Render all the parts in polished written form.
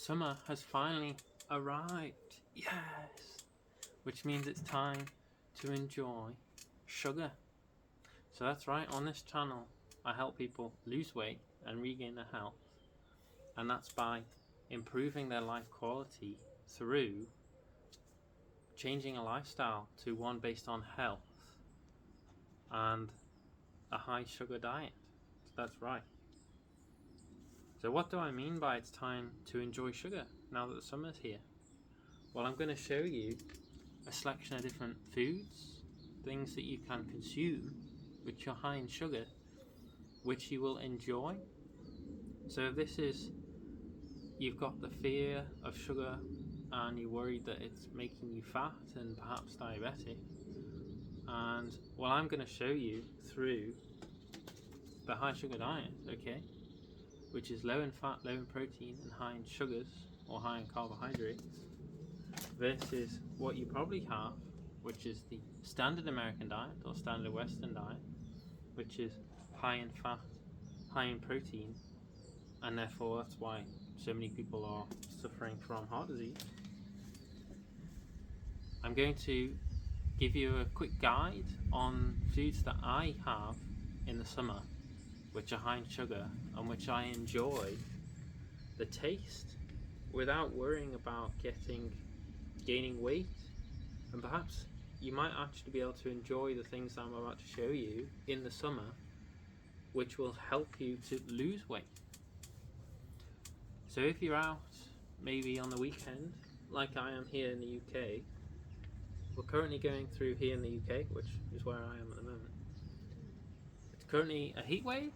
Summer has finally arrived. Yes! Which means it's time to enjoy sugar. So that's right, on this channel I help people lose weight and regain their health. And that's by improving their life quality through changing a lifestyle to one based on health and a high sugar diet. So that's right. So what do I mean by it's time to enjoy sugar now that the summer's here? Well, I'm going to show you a selection of different foods, things that you can consume which are high in sugar, which you will enjoy. So if this is, you've got the fear of sugar and you're worried that it's making you fat and perhaps diabetic, and well, I'm going to show you through the high sugar diet, okay, which is low in fat, low in protein and high in sugars or high in carbohydrates, versus what you probably have, which is the standard American diet or standard Western diet, which is high in fat, high in protein, and therefore that's why so many people are suffering from heart disease. I'm going to give you a quick guide on foods that I have in the summer which are high in sugar and which I enjoy the taste without worrying about gaining weight, and perhaps you might actually be able to enjoy the things I'm about to show you in the summer, which will help you to lose weight. So if you're out maybe on the weekend, like I am here in the UK, we're currently going through here in the UK, which is where I am at the moment. It's currently a heat wave.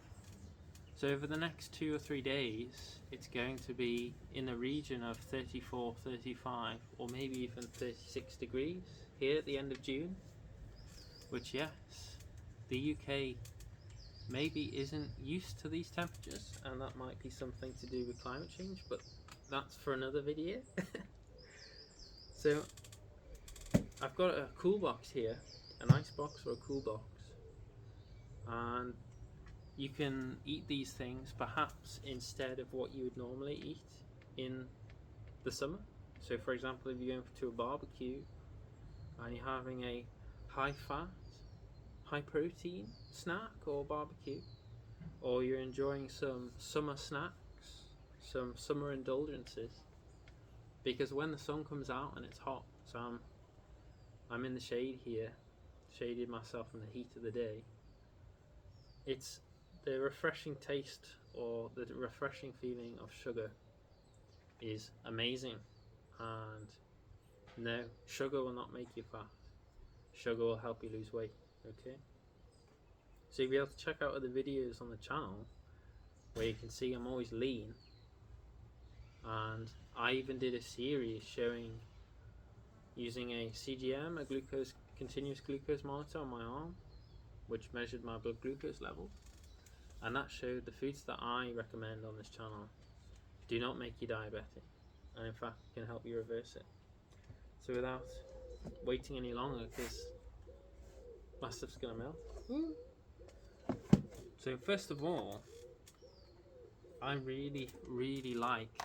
So over the next 2 or 3 days, it's going to be in the region of 34, 35, or maybe even 36 degrees here at the end of June, which, yes, the UK maybe isn't used to these temperatures, and that might be something to do with climate change, but that's for another video. So I've got a cool box here, an ice box or a cool box, and you can eat these things perhaps instead of what you would normally eat in the summer. So for example, if you're going to a barbecue and you're having a high fat, high protein snack or barbecue, or you're enjoying some summer snacks, some summer indulgences, because when the sun comes out and it's hot, so I'm in the shade here, shaded myself from the heat of the day, it's the refreshing taste or the refreshing feeling of sugar is amazing. And no, sugar will not make you fat. Sugar will help you lose weight, okay? So you'll be able to check out other videos on the channel where you can see I'm always lean. And I even did a series showing using a CGM, a continuous glucose monitor on my arm, which measured my blood glucose level. And that showed the foods that I recommend on this channel do not make you diabetic, and in fact can help you reverse it. So without waiting any longer, because my stuff's gonna melt. So first of all, I really like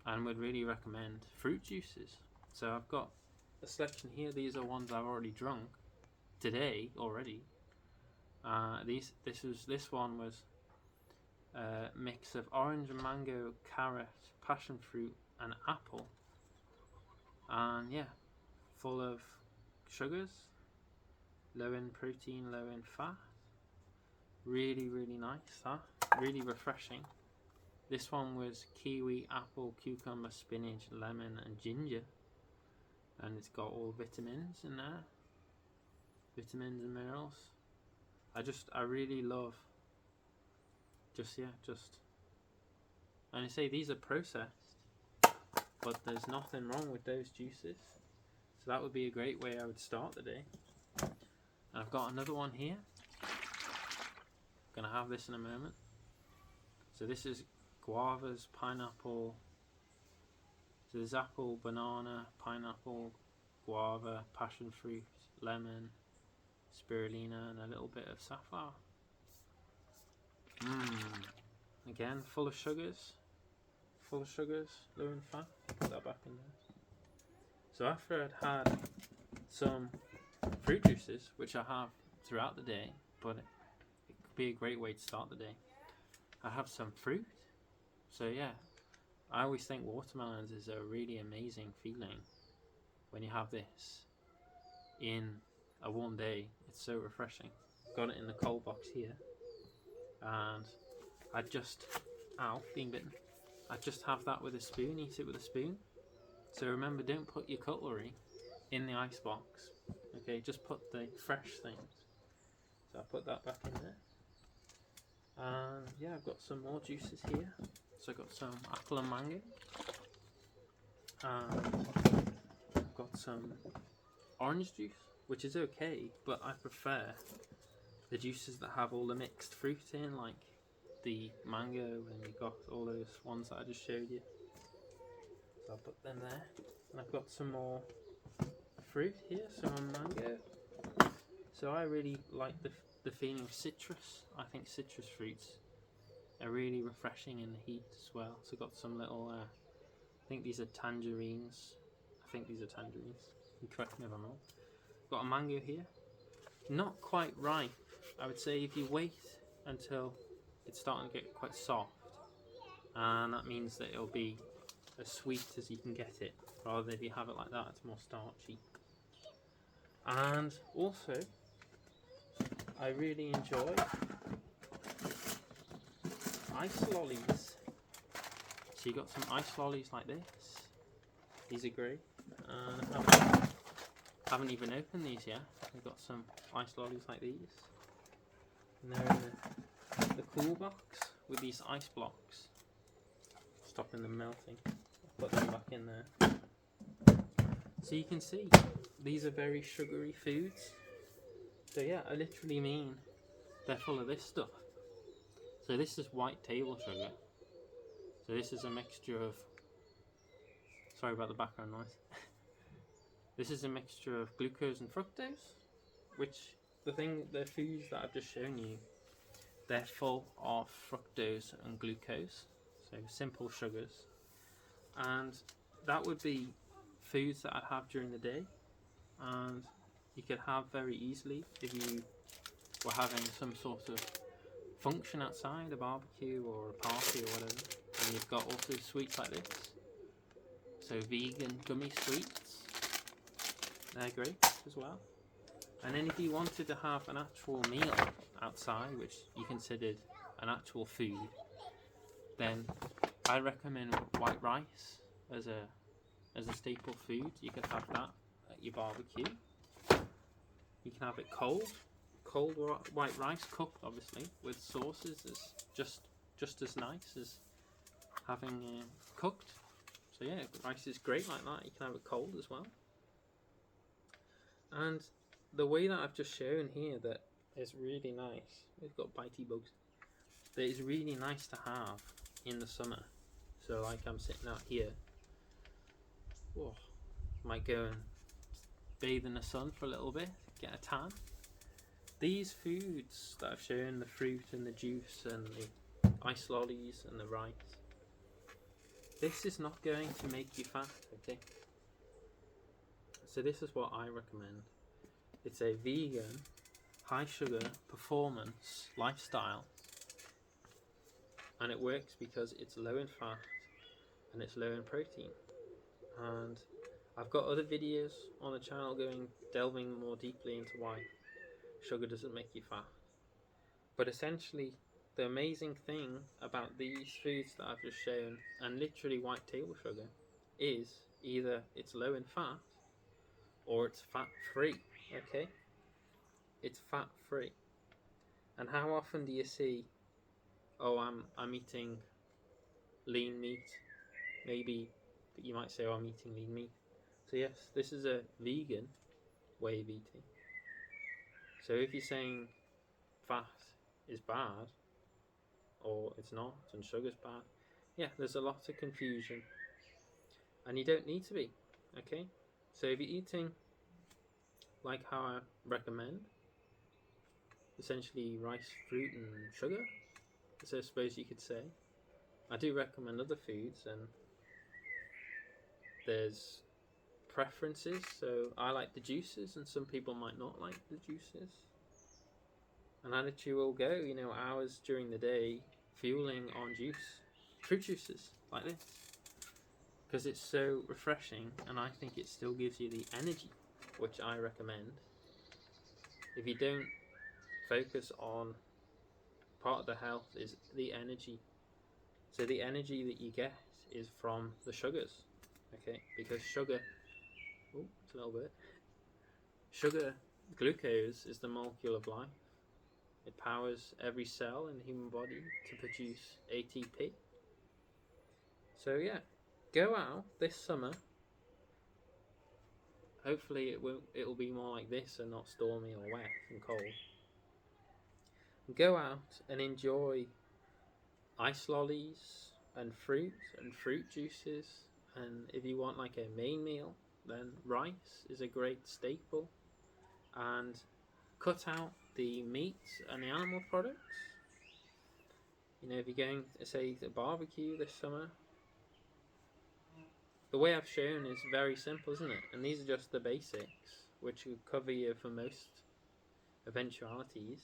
and would really recommend fruit juices. So I've got a selection here. These are ones I've already drunk today already. This one was a mix of orange, mango, carrot, passion fruit and apple, and yeah, full of sugars, low in protein, low in fat. Really nice, that really refreshing. This one was kiwi, apple, cucumber, spinach, lemon and ginger, and it's got all vitamins in there, vitamins and minerals. I really love and I say these are processed, but there's nothing wrong with those juices, so that would be a great way I would start the day. And I've got another one here, gonna have this in a moment. So this is guavas, pineapple, so there's apple, banana, pineapple, guava, passion fruit, lemon, spirulina and a little bit of safflower. Again, full of sugars, full of sugars, low in fat. Put that back in there. So after I'd had some fruit juices, which I have throughout the day, but it could be a great way to start the day. I have some fruit. So yeah, I always think watermelons is a really amazing feeling when you have this in a warm day. It's so refreshing. Got it in the cold box here, and I just, being bitten. I just have that with a spoon, eat it with a spoon. So remember, don't put your cutlery in the ice box. Okay, just put the fresh things. So I put that back in there. And yeah, I've got some more juices here. So I've got some apple and mango. And I've got some orange juice, which is okay, but I prefer the juices that have all the mixed fruit in, like the mango, and you've got all those ones that I just showed you. So I'll put them there. And I've got some more fruit here, some mango. So I really like the feeling of citrus. I think citrus fruits are really refreshing in the heat as well. So I've got some little, I think these are tangerines. You correct me if I'm wrong. Got a mango here. Not quite ripe. I would say if you wait until it's starting to get quite soft, and that means that it'll be as sweet as you can get it, rather than if you have it like that, it's more starchy. And also, I really enjoy ice lollies. So you got some ice lollies like this. These are great. And I haven't even opened these yet. I've got some ice lollies like these. And they're in the cool box with these ice blocks, stopping them melting. I'll put them back in there. So you can see, these are very sugary foods. So yeah, I literally mean they're full of this stuff. So this is white table sugar. So this is a mixture of, sorry about the background noise. This is a mixture of glucose and fructose, which the foods that I've just shown you, they're full of fructose and glucose, so simple sugars. And that would be foods that I'd have during the day, and you could have very easily if you were having some sort of function outside, a barbecue or a party or whatever, and you've got also sweets like this. So vegan gummy sweets, they're great as well. And then if you wanted to have an actual meal outside, which you considered an actual food, then I recommend white rice as a staple food. You could have that at your barbecue. You can have it cold white rice, cooked obviously with sauces, is just as nice as having cooked. So yeah, rice is great like that. You can have it cold as well. And the way that I've just shown here, that is really nice. We've got bitey bugs. That is really nice to have in the summer. So like I'm sitting out here. Oh, might go and bathe in the sun for a little bit, get a tan. These foods that I've shown, the fruit and the juice and the ice lollies and the rice, this is not going to make you fat, okay? So this is what I recommend. It's a vegan, high sugar, performance lifestyle. And it works because it's low in fat and it's low in protein. And I've got other videos on the channel delving more deeply into why sugar doesn't make you fat. But essentially, the amazing thing about these foods that I've just shown, and literally white table sugar, is either it's low in fat or it's fat free, okay? It's fat free. And how often do you see, oh, I'm eating lean meat? Maybe you might say, oh, I'm eating lean meat. So yes, this is a vegan way of eating. So if you're saying fat is bad, or it's not, and sugar's bad, yeah, there's a lot of confusion. And you don't need to be, okay? So if you're eating like how I recommend, essentially rice, fruit and sugar, so I suppose you could say, I do recommend other foods, and there's preferences. So I like the juices, and some people might not like the juices. And attitude will go, hours during the day fueling on fruit juices like this, because it's so refreshing, and I think it still gives you the energy, which I recommend. If you don't focus on part of the health is the energy. So the energy that you get is from the sugars, okay? Because sugar, it's a little bit. Sugar, glucose, is the molecule of life. It powers every cell in the human body to produce ATP. So yeah, go out this summer. Hopefully it'll be more like this and not stormy or wet and cold. Go out and enjoy ice lollies and fruit juices, and if you want like a main meal, then rice is a great staple, and cut out the meats and the animal products. If you're going to say to barbecue this summer, the way I've shown is very simple, isn't it? And these are just the basics, which will cover you for most eventualities,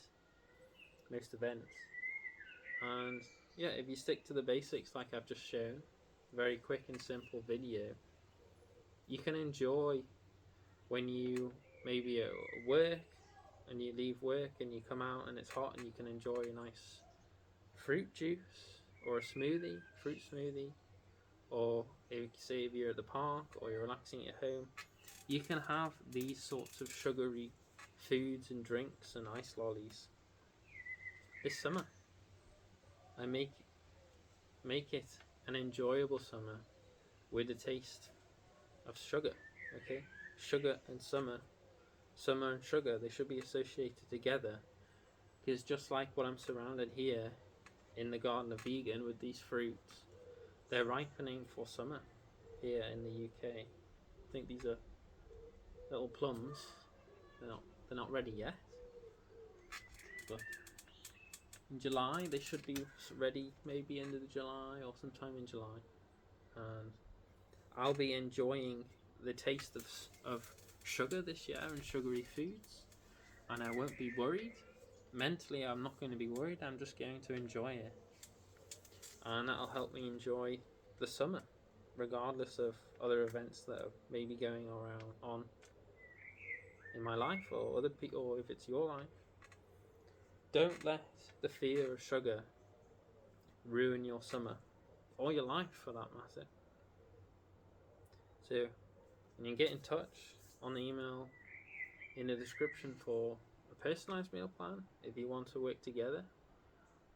most events. And yeah, if you stick to the basics like I've just shown, very quick and simple video, you can enjoy when you maybe at work and you leave work and you come out and it's hot, and you can enjoy a nice fruit juice or a fruit smoothie, or if you're at the park or you're relaxing at home, you can have these sorts of sugary foods and drinks and ice lollies this summer, and make it an enjoyable summer with a taste of sugar. Okay, sugar and summer and sugar, they should be associated together, because just like what I'm surrounded here in the Garden of Vegan with these fruits, they're ripening for summer here in the UK. I think these are little plums. They're not ready yet, but in July they should be ready, maybe end of July or sometime in July. And I'll be enjoying the taste of sugar this year and sugary foods, and I won't be worried. Mentally, I'm not going to be worried. I'm just going to enjoy it, and that'll help me enjoy the summer, regardless of other events that are maybe going on in my life or other people, or if it's your life. Don't let the fear of sugar ruin your summer, or your life for that matter. So, you can get in touch on the email in the description for a personalised meal plan if you want to work together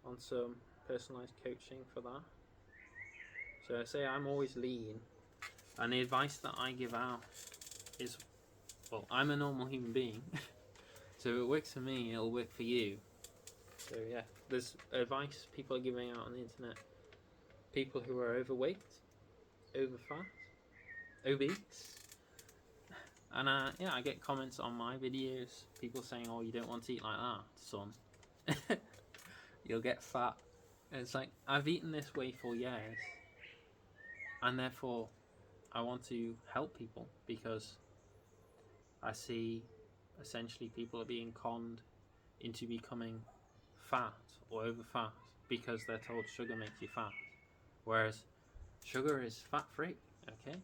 on some personalised coaching for that. So I say I'm always lean, and the advice that I give out is, well, I'm a normal human being, so if it works for me, it'll work for you. So yeah, there's advice people are giving out on the internet. People who are overweight, over fat, obese, and yeah, I get comments on my videos, people saying, "Oh, you don't want to eat like that, son. You'll get fat." And it's like, I've eaten this way for years, and therefore I want to help people, because I see essentially people are being conned into becoming fat or over fat because they're told sugar makes you fat, whereas sugar is fat free. Okay,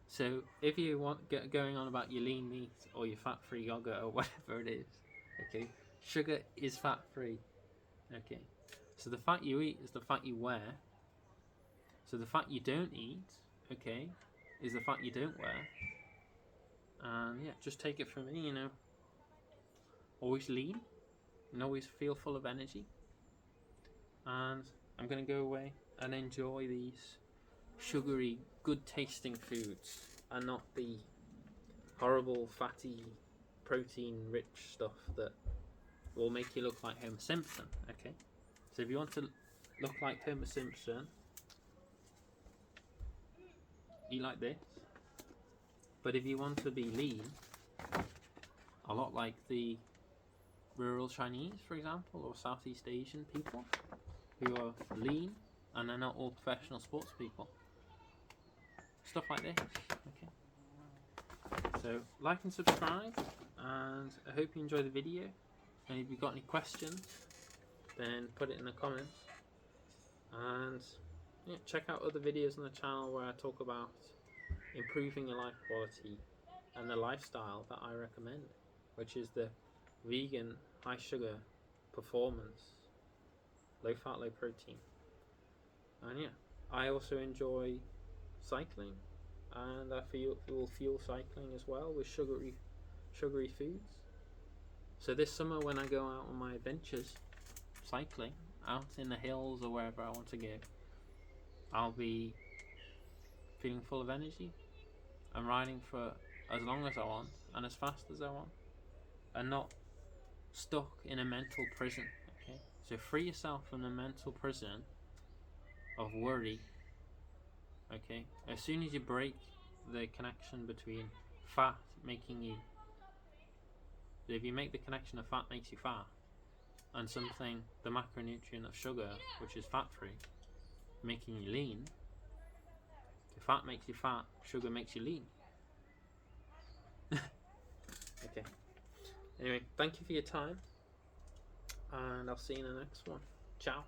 so if you want going on about your lean meat or your fat free yogurt or whatever it is, okay, sugar is fat free. Okay, so the fat you eat is the fat you wear. So the fat you don't eat, okay, is the fat you don't wear. And yeah, just take it from me, always lean and always feel full of energy. And I'm going to go away and enjoy these sugary, good tasting foods, and not the horrible, fatty, protein rich stuff that will make you look like Homer Simpson. Okay, so if you want to look like Homer Simpson, eat like this. But if you want to be lean, a lot like the rural Chinese, for example, or Southeast Asian people who are lean and they're not all professional sports people. Stuff like this. Okay. So like and subscribe, and I hope you enjoy the video. And if you've got any questions, then put it in the comments. And yeah, check out other videos on the channel where I talk about improving your life quality and the lifestyle that I recommend, which is the vegan, high sugar, performance, low fat, low protein. And yeah, I also enjoy cycling, and I will fuel cycling as well with sugary foods. So this summer, when I go out on my adventures cycling out in the hills or wherever I want to go, I'll be feeling full of energy and riding for as long as I want and as fast as I want, and not stuck in a mental prison. Okay, so free yourself from the mental prison of worry. Okay, as soon as you break the connection between fat making you, if you make the connection of fat makes you fat, and something, the macronutrient of sugar, which is fat free, making you lean, if fat makes you fat, sugar makes you lean. Okay, anyway, thank you for your time, and I'll see you in the next one. Ciao.